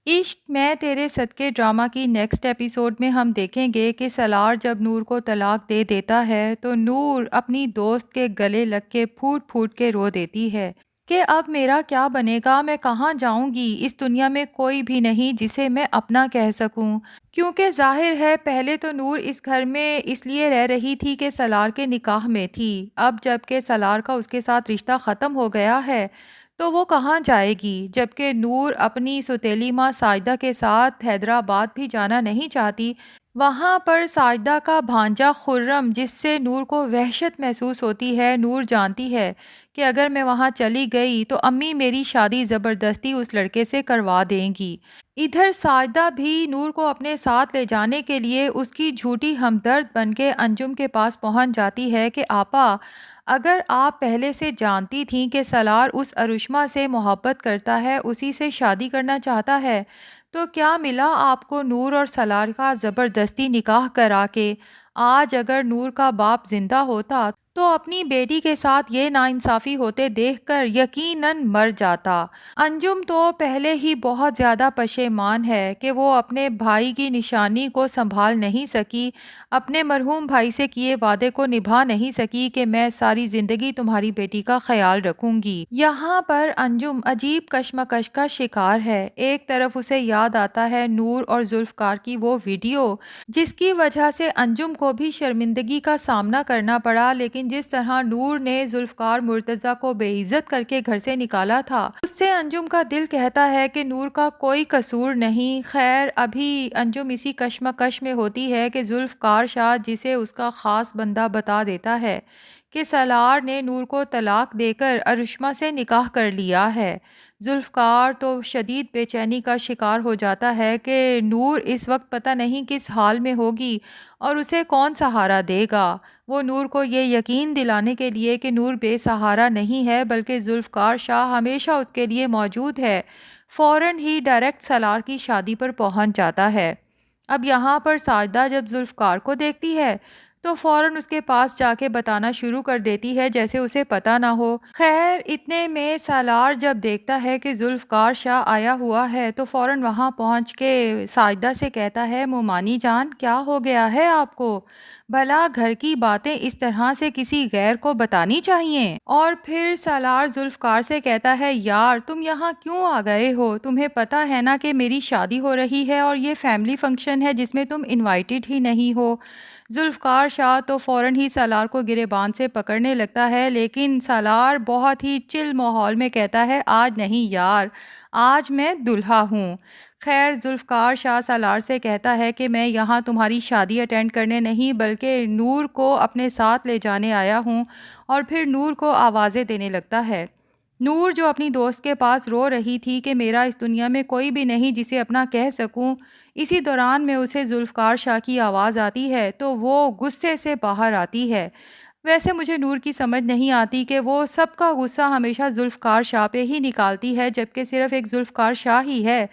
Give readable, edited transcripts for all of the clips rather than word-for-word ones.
عشق میں تیرے صدقے ڈرامہ کی نیکسٹ ایپیسوڈ میں ہم دیکھیں گے کہ سالار جب نور کو طلاق دے دیتا ہے تو نور اپنی دوست کے گلے لگ کے پھوٹ پھوٹ کے رو دیتی ہے کہ اب میرا کیا بنے گا، میں کہاں جاؤں گی، اس دنیا میں کوئی بھی نہیں جسے میں اپنا کہہ سکوں۔ کیونکہ ظاہر ہے پہلے تو نور اس گھر میں اس لیے رہ رہی تھی کہ سالار کے نکاح میں تھی، اب جب کہ سالار کا اس کے ساتھ رشتہ ختم ہو گیا ہے تو وہ کہاں جائے گی، جبکہ نور اپنی سوتیلی ماں ساجدہ کے ساتھ حیدرآباد بھی جانا نہیں چاہتی۔ وہاں پر ساجدہ کا بھانجا خرم، جس سے نور کو وحشت محسوس ہوتی ہے، نور جانتی ہے کہ اگر میں وہاں چلی گئی تو امی میری شادی زبردستی اس لڑکے سے کروا دیں گی۔ ادھر ساجدہ بھی نور کو اپنے ساتھ لے جانے کے لیے اس کی جھوٹی ہمدرد بن کے انجم کے پاس پہنچ جاتی ہے کہ آپا، اگر آپ پہلے سے جانتی تھیں کہ سالار اس ارشما سے محبت کرتا ہے، اسی سے شادی کرنا چاہتا ہے، تو کیا ملا آپ کو نور اور سالار کا زبردستی نکاح کرا کے؟ آج اگر نور کا باپ زندہ ہوتا تو اپنی بیٹی کے ساتھ یہ ناانصافی ہوتے دیکھ کر یقیناً مر جاتا۔ انجم تو پہلے ہی بہت زیادہ پشیمان ہے کہ وہ اپنے بھائی کی نشانی کو سنبھال نہیں سکی، اپنے مرحوم بھائی سے کیے وعدے کو نبھا نہیں سکی کہ میں ساری زندگی تمہاری بیٹی کا خیال رکھوں گی۔ یہاں پر انجم عجیب کشمکش کا شکار ہے۔ ایک طرف اسے یاد آتا ہے نور اور ذوالفقار کی وہ ویڈیو جس کی وجہ سے انجم کو بھی شرمندگی کا سامنا کرنا پڑا، لیکن جس طرح نور نے ذوالفقار مرتضیٰ کو بے عزت کر کے گھر سے نکالا تھا، اس سے انجم کا دل کہتا ہے کہ نور کا کوئی قصور نہیں۔ خیر، ابھی انجم اسی کشمکش میں ہوتی ہے کہ ذوالفقار شاہ، جسے اس کا خاص بندہ بتا دیتا ہے کہ سالار نے نور کو طلاق دے کر ارشما سے نکاح کر لیا ہے۔ ذوالفقار تو شدید بے چینی کا شکار ہو جاتا ہے کہ نور اس وقت پتہ نہیں کس حال میں ہوگی اور اسے کون سہارا دے گا۔ وہ نور کو یہ یقین دلانے کے لیے کہ نور بے سہارا نہیں ہے بلکہ ذوالفقار شاہ ہمیشہ اس کے لیے موجود ہے، فوراً ہی ڈائریکٹ سالار کی شادی پر پہنچ جاتا ہے۔ اب یہاں پر ساجدہ جب ذوالفقار کو دیکھتی ہے تو فوراً اس کے پاس جا کے بتانا شروع کر دیتی ہے جیسے اسے پتہ نہ ہو۔ خیر، اتنے میں سالار جب دیکھتا ہے کہ ذوالفقار شاہ آیا ہوا ہے تو فوراً وہاں پہنچ کے ساجدہ سے کہتا ہے، مومانی جان، کیا ہو گیا ہے آپ کو؟ بھلا گھر کی باتیں اس طرح سے کسی غیر کو بتانی چاہیے؟ اور پھر سالار ذوالفقار سے کہتا ہے، یار تم یہاں کیوں آ گئے ہو؟ تمہیں پتہ ہے نا کہ میری شادی ہو رہی ہے اور یہ فیملی فنکشن ہے جس میں تم انوائٹڈ ہی نہیں ہو۔ ذوالفقار شاہ تو فوراً ہی سالار کو گریبان سے پکڑنے لگتا ہے، لیکن سالار بہت ہی چل ماحول میں کہتا ہے، آج نہیں یار، آج میں دلہا ہوں۔ خیر، ذوالفقار شاہ سالار سے کہتا ہے کہ میں یہاں تمہاری شادی اٹینڈ کرنے نہیں بلکہ نور کو اپنے ساتھ لے جانے آیا ہوں، اور پھر نور کو آوازیں دینے لگتا ہے۔ نور جو اپنی دوست کے پاس رو رہی تھی کہ میرا اس دنیا میں کوئی بھی نہیں جسے اپنا کہہ سکوں، اسی دوران میں اسے ذوالفقار شاہ کی آواز آتی ہے تو وہ غصے سے باہر آتی ہے۔ ویسے مجھے نور کی سمجھ نہیں آتی کہ وہ سب کا غصہ ہمیشہ ذوالفقار شاہ پہ ہی نکالتی ہے، جبکہ صرف ایک ذوالفقار شاہ ہی ہے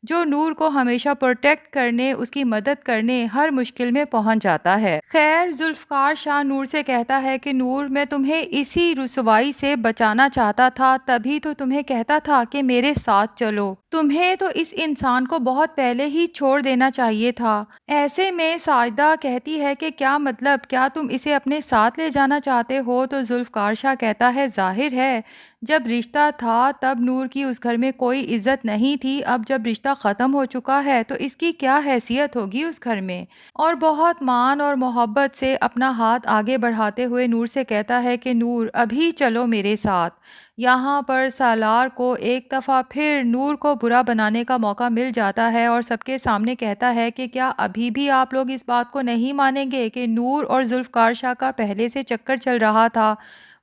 جو نور کو ہمیشہ پروٹیکٹ کرنے، اس کی مدد کرنے، ہر مشکل میں پہنچ جاتا ہے۔ خیر، ذوالفقار شاہ نور سے کہتا ہے کہ نور، میں تمہیں اسی رسوائی سے بچانا چاہتا تھا، تبھی تو تمہیں کہتا تھا کہ میرے ساتھ چلو۔ تمہیں تو اس انسان کو بہت پہلے ہی چھوڑ دینا چاہیے تھا۔ ایسے میں ساجدہ کہتی ہے کہ کیا مطلب، کیا تم اسے اپنے ساتھ لے جانا چاہتے ہو؟ تو ذوالفقار شاہ کہتا ہے، ظاہر ہے جب رشتہ تھا تب نور کی اس گھر میں کوئی عزت نہیں تھی، اب جب رشتہ ختم ہو چکا ہے تو اس کی کیا حیثیت ہوگی اس گھر میں؟ اور بہت مان اور محبت سے اپنا ہاتھ آگے بڑھاتے ہوئے نور سے کہتا ہے کہ نور، ابھی چلو میرے ساتھ۔ یہاں پر سالار کو ایک دفعہ پھر نور کو برا بنانے کا موقع مل جاتا ہے اور سب کے سامنے کہتا ہے کہ کیا ابھی بھی آپ لوگ اس بات کو نہیں مانیں گے کہ نور اور ذوالفقار شاہ کا پہلے سے چکر چل رہا تھا؟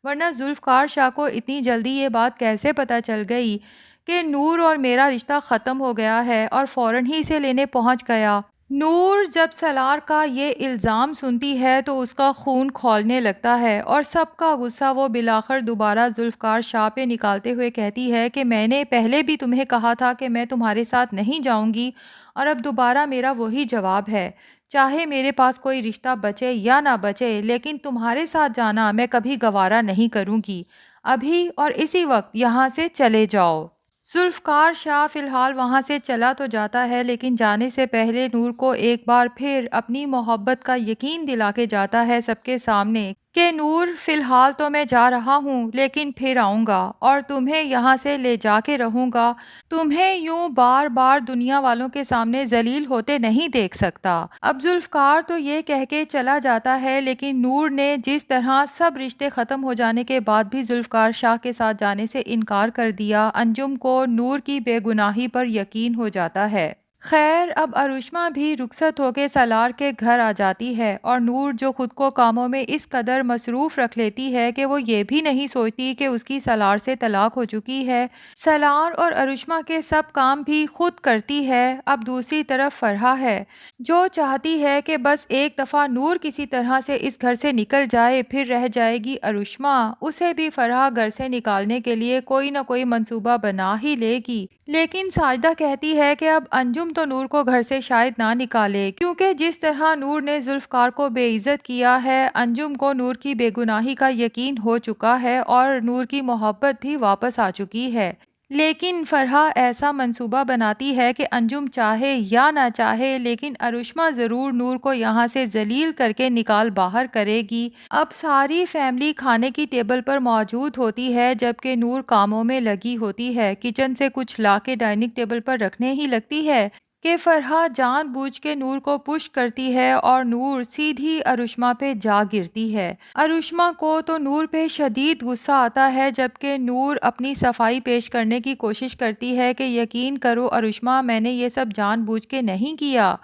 ورنہ ذوالفقار شاہ کو اتنی جلدی یہ بات کیسے پتہ چل گئی کہ نور اور میرا رشتہ ختم ہو گیا ہے، اور فوراً ہی اسے لینے پہنچ گیا؟ نور جب سالار کا یہ الزام سنتی ہے تو اس کا خون کھولنے لگتا ہے اور سب کا غصہ وہ بالآخر دوبارہ ذوالفقار شاہ پہ نکالتے ہوئے کہتی ہے کہ میں نے پہلے بھی تمہیں کہا تھا کہ میں تمہارے ساتھ نہیں جاؤں گی، اور اب دوبارہ میرا وہی جواب ہے، چاہے میرے پاس کوئی رشتہ بچے یا نہ بچے، لیکن تمہارے ساتھ جانا میں کبھی گوارا نہیں کروں گی۔ ابھی اور اسی وقت یہاں سے چلے جاؤ۔ ذوالفقار شاہ فی الحال وہاں سے چلا تو جاتا ہے، لیکن جانے سے پہلے نور کو ایک بار پھر اپنی محبت کا یقین دلا کے جاتا ہے سب کے سامنے کہ نور فی الحال تو میں جا رہا ہوں، لیکن پھر آؤں گا اور تمہیں یہاں سے لے جا کے رہوں گا، تمہیں یوں بار بار دنیا والوں کے سامنے ذلیل ہوتے نہیں دیکھ سکتا۔ اب ذوالفقار تو یہ کہہ کے چلا جاتا ہے، لیکن نور نے جس طرح سب رشتے ختم ہو جانے کے بعد بھی ذوالفقار شاہ کے ساتھ جانے سے انکار کر دیا، انجم کو نور کی بے گناہی پر یقین ہو جاتا ہے۔ خیر، اب ارشما بھی رخصت ہو کے سالار کے گھر آ جاتی ہے، اور نور جو خود کو کاموں میں اس قدر مصروف رکھ لیتی ہے کہ وہ یہ بھی نہیں سوچتی کہ اس کی سالار سے طلاق ہو چکی ہے۔ سالار اور ارشما کے سب کام بھی خود کرتی ہے۔ اب دوسری طرف فرحہ ہے جو چاہتی ہے کہ بس ایک دفعہ نور کسی طرح سے اس گھر سے نکل جائے، پھر رہ جائے گی ارشما، اسے بھی فرحہ گھر سے نکالنے کے لیے کوئی نہ کوئی منصوبہ بنا ہی لے گی۔ لیکن ساجدہ کہتی ہے کہ اب انجم تو نور کو گھر سے شاید نہ نکالے، کیونکہ جس طرح نور نے ذوالفقار کو بے عزت کیا ہے، انجم کو نور کی بے گناہی کا یقین ہو چکا ہے اور نور کی محبت بھی واپس آ چکی ہے۔ لیکن فرحہ ایسا منصوبہ بناتی ہے کہ انجم چاہے یا نہ چاہے، لیکن ارشما ضرور نور کو یہاں سے ذلیل کر کے نکال باہر کرے گی۔ اب ساری فیملی کھانے کی ٹیبل پر موجود ہوتی ہے، جبکہ نور کاموں میں لگی ہوتی ہے، کچن سے کچھ لا کے ڈائننگ ٹیبل پر رکھنے ہی لگتی ہے کہ فرحہ جان بوجھ کے نور کو پش کرتی ہے اور نور سیدھی ارشما پہ جا گرتی ہے۔ ارشما کو تو نور پہ شدید غصہ آتا ہے، جبکہ نور اپنی صفائی پیش کرنے کی کوشش کرتی ہے کہ یقین کرو ارشما، میں نے یہ سب جان بوجھ کے نہیں کیا۔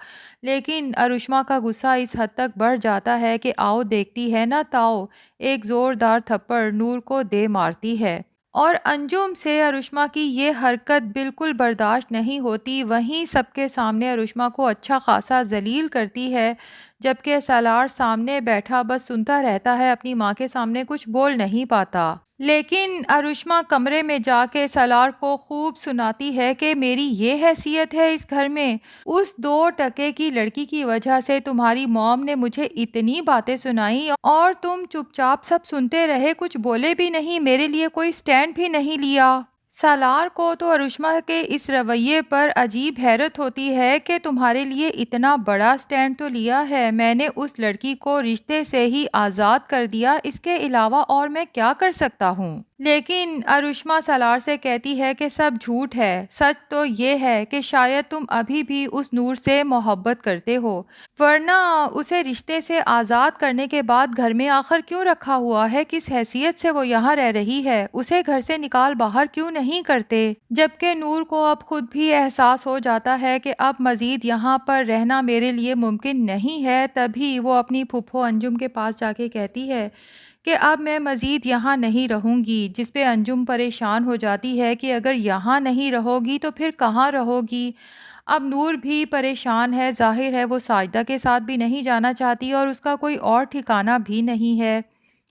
لیکن ارشما کا غصہ اس حد تک بڑھ جاتا ہے کہ آؤ دیکھتی ہے نا تاؤ، ایک زوردار تھپڑ نور کو دے مارتی ہے۔ اور انجم سے ارشما کی یہ حرکت بالکل برداشت نہیں ہوتی، وہیں سب کے سامنے ارشما کو اچھا خاصا ذلیل کرتی ہے، جبکہ سالار سامنے بیٹھا بس سنتا رہتا ہے، اپنی ماں کے سامنے کچھ بول نہیں پاتا۔ لیکن ارشما کمرے میں جا کے سالار کو خوب سناتی ہے کہ میری یہ حیثیت ہے اس گھر میں، اس 2 ٹکے کی لڑکی کی وجہ سے تمہاری موم نے مجھے اتنی باتیں سنائی اور تم چپ چاپ سب سنتے رہے، کچھ بولے بھی نہیں، میرے لیے کوئی سٹینڈ بھی نہیں لیا۔ سالار کو تو ارشما کے اس رویے پر عجیب حیرت ہوتی ہے کہ تمہارے لیے اتنا بڑا سٹینڈ تو لیا ہے، میں نے اس لڑکی کو رشتے سے ہی آزاد کر دیا، اس کے علاوہ اور میں کیا کر سکتا ہوں؟ لیکن ارشما سالار سے کہتی ہے کہ سب جھوٹ ہے، سچ تو یہ ہے کہ شاید تم ابھی بھی اس نور سے محبت کرتے ہو، ورنہ اسے رشتے سے آزاد کرنے کے بعد گھر میں آخر کیوں رکھا ہوا ہے، کس حیثیت سے وہ یہاں رہ رہی ہے، اسے گھر سے نکال باہر کیوں نہیں کرتے؟ جبکہ نور کو اب خود بھی احساس ہو جاتا ہے کہ اب مزید یہاں پر رہنا میرے لیے ممکن نہیں ہے، تبھی وہ اپنی پھپھو انجم کے پاس جا کے کہتی ہے کہ اب میں مزید یہاں نہیں رہوں گی، جس پہ انجم پریشان ہو جاتی ہے کہ اگر یہاں نہیں رہو گی تو پھر کہاں رہو گی؟ اب نور بھی پریشان ہے، ظاہر ہے وہ ساجدہ کے ساتھ بھی نہیں جانا چاہتی اور اس کا کوئی اور ٹھکانہ بھی نہیں ہے۔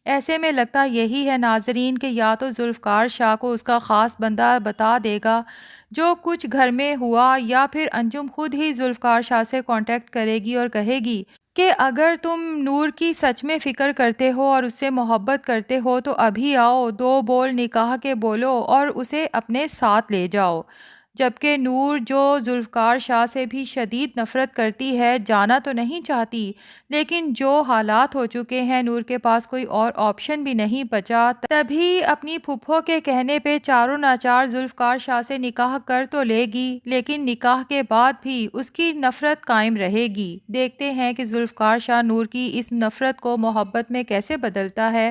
ایسے میں لگتا یہی ہے ناظرین کہ یا تو ذوالفقار شاہ کو اس کا خاص بندہ بتا دے گا جو کچھ گھر میں ہوا، یا پھر انجم خود ہی ذوالفقار شاہ سے کانٹیکٹ کرے گی اور کہے گی کہ اگر تم نور کی سچ میں فکر کرتے ہو اور اس سے محبت کرتے ہو تو ابھی آؤ، 2 بول نکاح کے بولو اور اسے اپنے ساتھ لے جاؤ۔ جبکہ نور جو ذوالفقار شاہ سے بھی شدید نفرت کرتی ہے، جانا تو نہیں چاہتی، لیکن جو حالات ہو چکے ہیں نور کے پاس کوئی اور آپشن بھی نہیں بچا، تبھی اپنی پھپھو کے کہنے پہ چاروں ناچار ذوالفقار شاہ سے نکاح کر تو لے گی، لیکن نکاح کے بعد بھی اس کی نفرت قائم رہے گی۔ دیکھتے ہیں کہ ذوالفقار شاہ نور کی اس نفرت کو محبت میں کیسے بدلتا ہے۔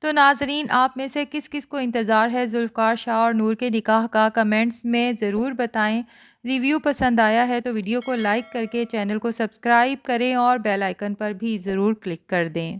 تو ناظرین، آپ میں سے کس کس کو انتظار ہے ذوالفقار شاہ اور نور کے نکاح کا، کمنٹس میں ضرور بتائیں۔ ریویو پسند آیا ہے تو ویڈیو کو لائک کر کے چینل کو سبسکرائب کریں اور بیل آئیکن پر بھی ضرور کلک کر دیں۔